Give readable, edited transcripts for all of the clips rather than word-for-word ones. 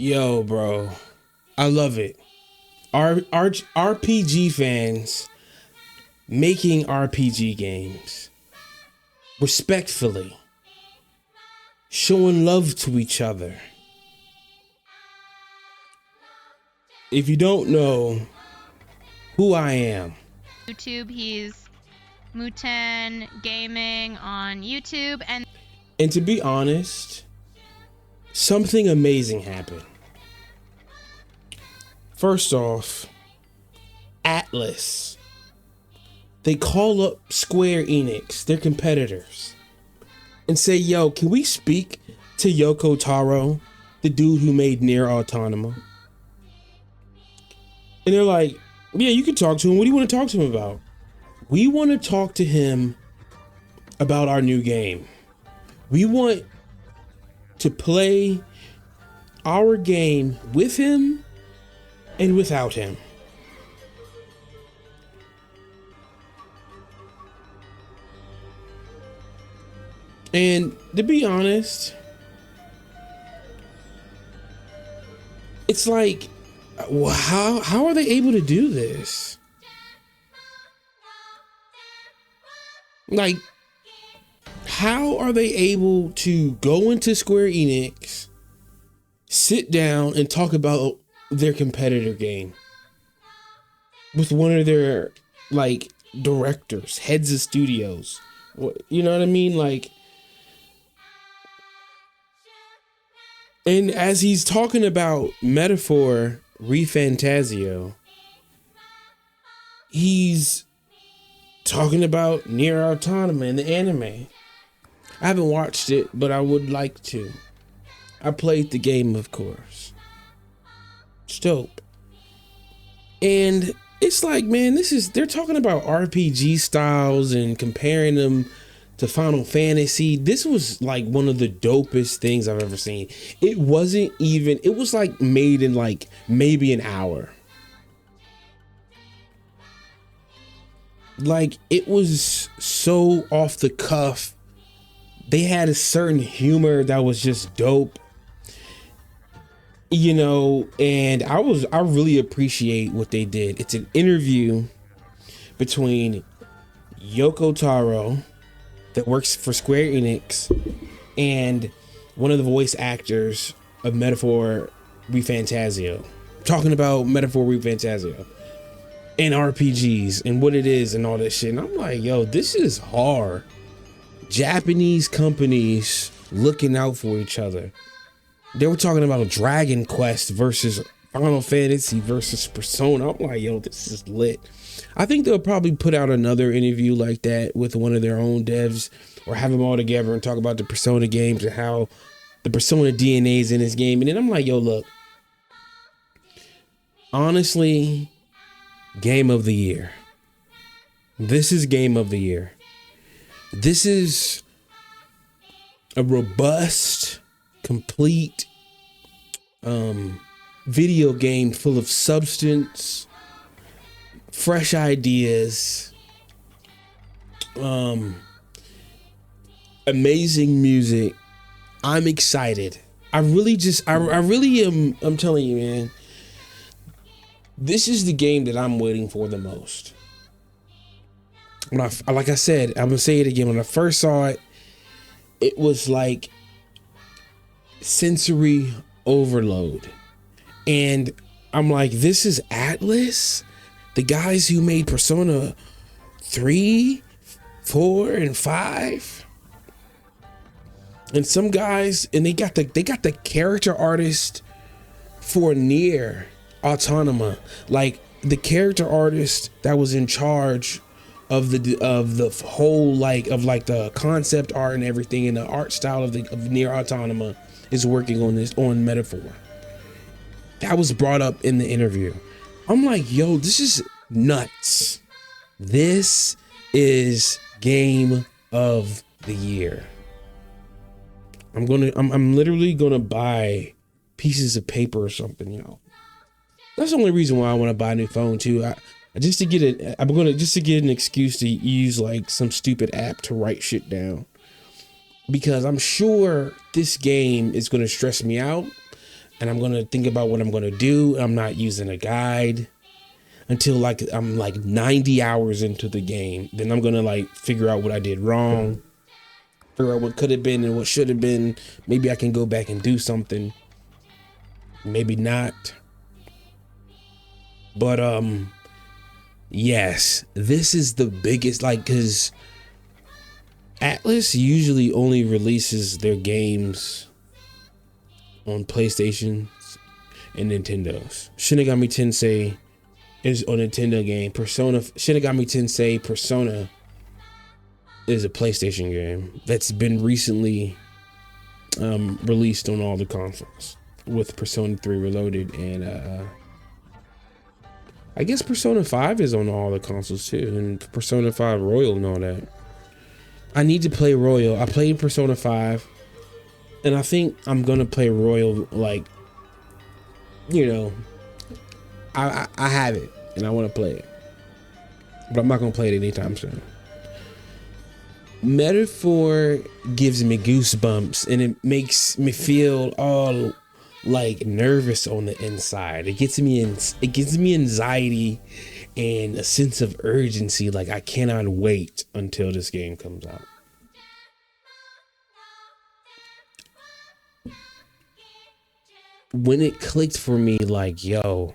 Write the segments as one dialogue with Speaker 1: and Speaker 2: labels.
Speaker 1: Yo, bro, I love it. RPG fans making RPG games respectfully, showing love to each other. If you don't know who I am,
Speaker 2: YouTube, he's Muten Gaming on YouTube,
Speaker 1: and to be honest, something amazing happened. First off, Atlus. They call up Square Enix, their competitors, and say, yo, can we speak to Yoko Taro, the dude who made NeiR Automata? And they're like, yeah, you can talk to him. What do you want to talk to him about? We want to talk to him about our new game. We want to play our game with him and without him. And to be honest, it's like, how are they able to do this? Like, how are they able to go into Square Enix, sit down and talk about their competitor game with one of their like directors, heads of studios? You know what I mean? Like, and as he's talking about Metaphor ReFantazio, he's talking about NeiR Automata in the anime. I haven't watched it, but I would like to. I played the game, of course. It's dope. And it's like, man, they're talking about RPG styles and comparing them to Final Fantasy. This was like one of the dopest things I've ever seen. It was like made in like maybe an hour. Like, it was so off the cuff. They had a certain humor that was just dope, you know, and I really appreciate what they did. It's an interview between Yoko Taro, that works for Square Enix, and one of the voice actors of Metaphor ReFantazio, talking about Metaphor ReFantazio and RPGs and what it is and all that shit. And I'm like, yo, this is hard. Japanese companies looking out for each other. They were talking about Dragon Quest versus Final Fantasy versus Persona. I'm like, yo, this is lit. I think they'll probably put out another interview like that with one of their own devs, or have them all together and talk about the Persona games and how the Persona DNA is in this game. And then I'm like, yo, look, honestly, game of the year. This is game of the year. This is a robust, complete video game full of substance, fresh ideas, amazing music. I'm excited. I really am. I'm telling you, man, this is the game that I'm waiting for the most. Like I said, I'm gonna say it again. When I first saw it, it was like sensory overload. And I'm like, this is Atlus? The guys who made Persona 3, 4, and 5? And some guys, and they got the character artist for NeiR Automata. Like, the character artist that was in charge of the whole like the concept art and everything, and the art style of NeiR Automata is working on this on Metaphor. That was brought up in the interview. I'm like, yo, this is nuts. This is game of the year. I'm literally gonna buy pieces of paper or something, yo. That's the only reason why I want to buy a new phone too. Just to get an excuse to use like some stupid app to write shit down, because I'm sure this game is going to stress me out. and I'm gonna think about what I'm gonna do. I'm not using a guide until like I'm like 90 hours into the game. Then I'm gonna like figure out what I did wrong, figure out what could have been and what should have been. Maybe I can go back and do something. Maybe not. But yes, this is the biggest, like, because Atlus usually only releases their games on PlayStations and Nintendos. Shinigami Tensei is a Nintendo game. Shinigami Tensei Persona is a PlayStation game that's been recently released on all the consoles with Persona 3 Reloaded, and I guess Persona 5 is on all the consoles too, and Persona 5 Royal and all that. I need to play Royal. I played Persona 5, and I think I'm gonna play Royal. Like, you know, I have it and I want to play it, but I'm not gonna play it anytime soon. Metaphor gives me goosebumps, and it makes me feel all like nervous on the inside. It gives me anxiety and a sense of urgency. Like, I cannot wait until this game comes out. When it clicked for me, like, yo,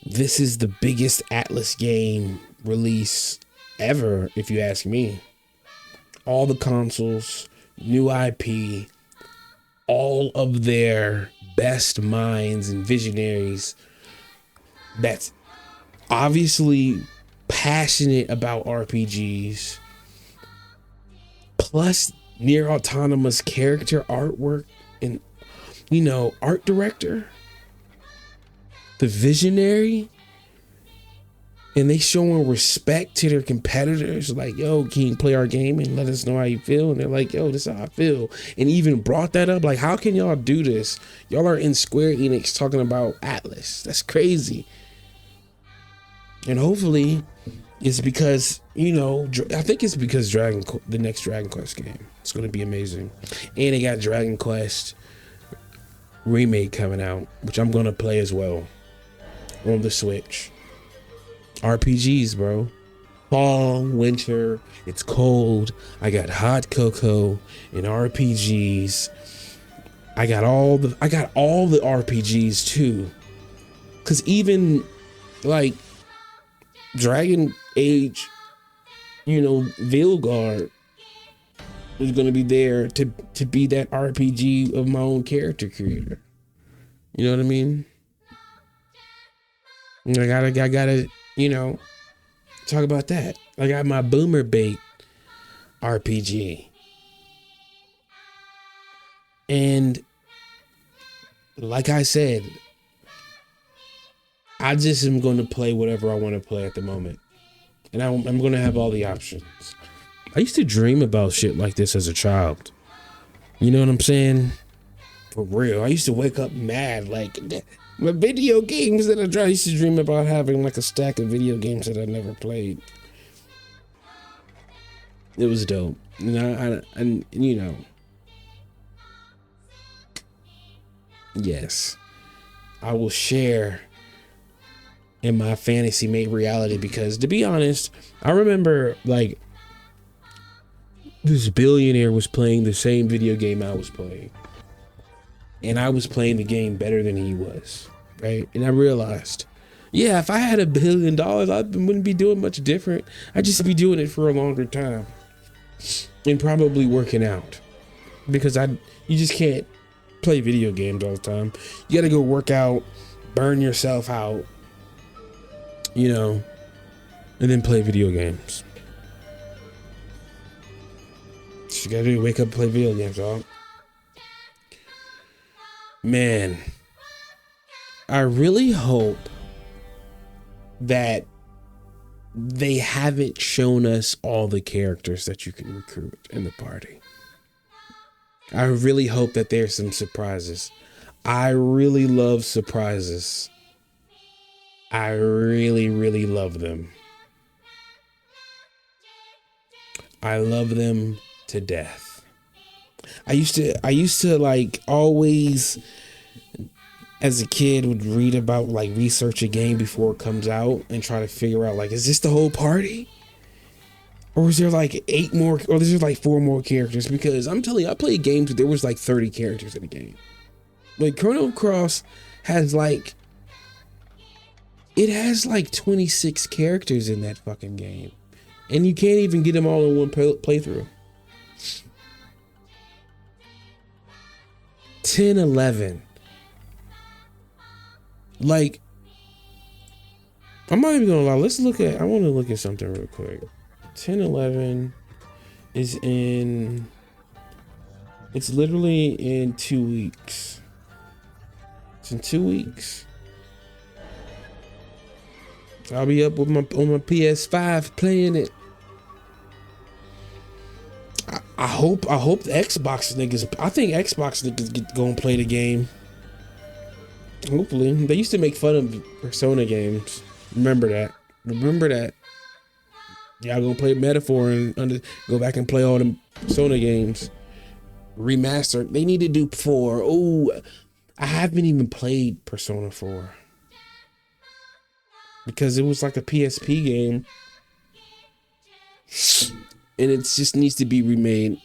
Speaker 1: this is the biggest Atlus game release ever, if you ask me. All the consoles, new IP, all of their best minds and visionaries that's obviously passionate about RPGs, plus NeiR Automata's character artwork and, you know, art director, the visionary, and they showing respect to their competitors. Like, yo, can you play our game and let us know how you feel? And they're like, yo, this is how I feel. And even brought that up. Like, how can y'all do this? Y'all are in Square Enix talking about Atlus. That's crazy. And hopefully it's because, you know, I think it's because the next Dragon Quest game, it's going to be amazing. And they got Dragon Quest remake coming out, which I'm going to play as well on the Switch. RPGs, bro. Fall, winter, it's cold. I got hot cocoa and RPGs. I got all the RPGs too. Cause even like Dragon Age, you know, Vilgard is gonna be there to be that RPG of my own character creator. You know what I mean? I gotta, you know, talk about that. I got my Boomer Bait RPG. And like I said, I just am going to play whatever I want to play at the moment. And I'm going to have all the options. I used to dream about shit like this as a child. You know what I'm saying? For real. I used to wake up mad. Like, my video games that I used to dream about having like a stack of video games that I never played. It was dope. And you know, yes, I will share in my fantasy made reality, because to be honest, I remember like this billionaire was playing the same video game I was playing, and I was playing the game better than he was, right? And I realized, yeah, if I had $1 billion, I wouldn't be doing much different. I'd just be doing it for a longer time and probably working out, because you just can't play video games all the time. You gotta go work out, burn yourself out, you know, and then play video games. So you gotta do, wake up and play video games, dog. Man, I really hope that they haven't shown us all the characters that you can recruit in the party. I really hope that there's some surprises. I really love surprises. I really, really love them. I love them to death. I used to like always as a kid would read about, like, research a game before it comes out and try to figure out, like, is this the whole party? Or is there like 8 more, or is there like 4 more characters? Because I'm telling you, I played games where there was like 30 characters in the game. Like Chrono Cross has like, it has like 26 characters in that fucking game. And you can't even get them all in one playthrough. 10, 11. Like, I'm not even gonna lie. I want to look at something real quick. 10, 11 is in, it's literally in 2 weeks. It's in 2 weeks. I'll be up with on my PS5 playing it. I hope the Xbox niggas, I think Xbox niggas gonna play the game. Hopefully. They used to make fun of Persona games. Remember that. Y'all gonna play Metaphor and go back and play all the Persona games. Remastered. They need to do 4. Oh, I haven't even played Persona 4. Because it was like a PSP game. And it just needs to be remade.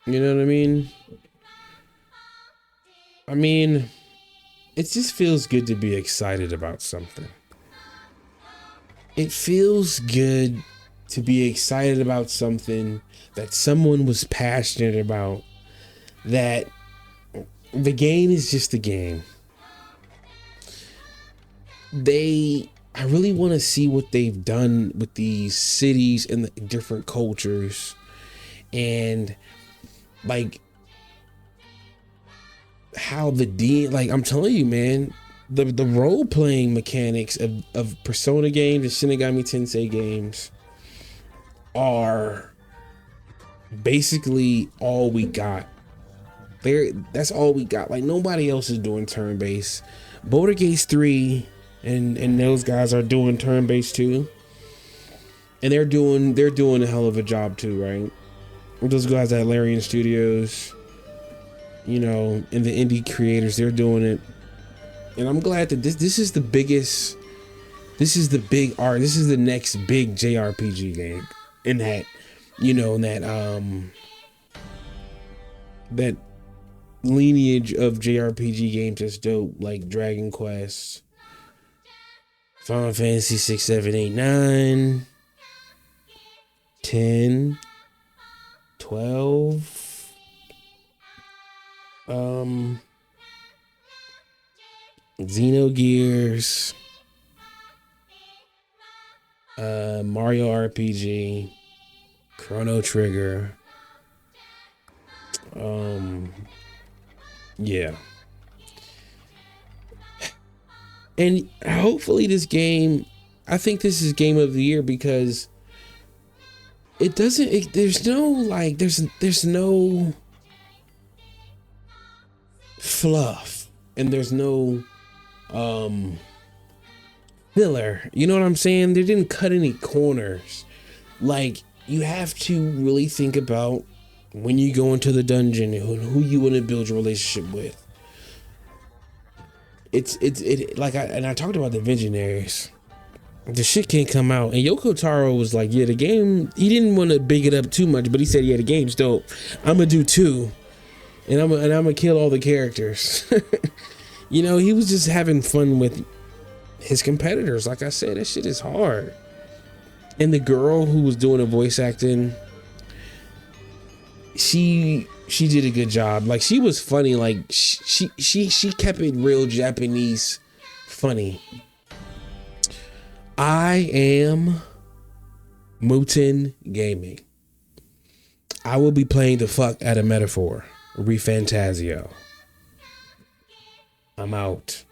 Speaker 1: You know what I mean? I mean, it just feels good to be excited about something. It feels good to be excited about something that someone was passionate about. That the game is just a game. I really want to see what they've done with these cities and the different cultures. And like how like I'm telling you, man, the role playing mechanics of Persona games and Shin Megami Tensei games are basically all we got. That's all we got. Like nobody else is doing turn-based. Boulder Gates 3 and those guys are doing turn-based too. And they're doing a hell of a job too, right? Those guys at Larian Studios, you know, and the indie creators, they're doing it. And I'm glad that this is the biggest, this is the big art, this is the next big JRPG game in that, you know, in that lineage of JRPG games that's dope, like Dragon Quest, Final Fantasy 6, 7, 8, 9, 10, 12, Xenogears, Mario RPG, Chrono Trigger, yeah. And hopefully this game, I think this is game of the year because there's no fluff and there's no filler. You know what I'm saying? They didn't cut any corners. Like, you have to really think about when you go into the dungeon who you want to build your relationship with. I talked about the Visionaries. The shit can't come out, and Yoko Taro was like, yeah, the game, he didn't want to big it up too much, but he said, yeah, the game's dope. I'm gonna do 2, and I'm gonna kill all the characters. You know, he was just having fun with his competitors. Like I said, that shit is hard. And the girl who was doing the voice acting, she did a good job. Like, she was funny. Like, she kept it real Japanese funny. I am Muten Gaming. I will be playing the fuck out of Metaphor, ReFantazio. I'm out.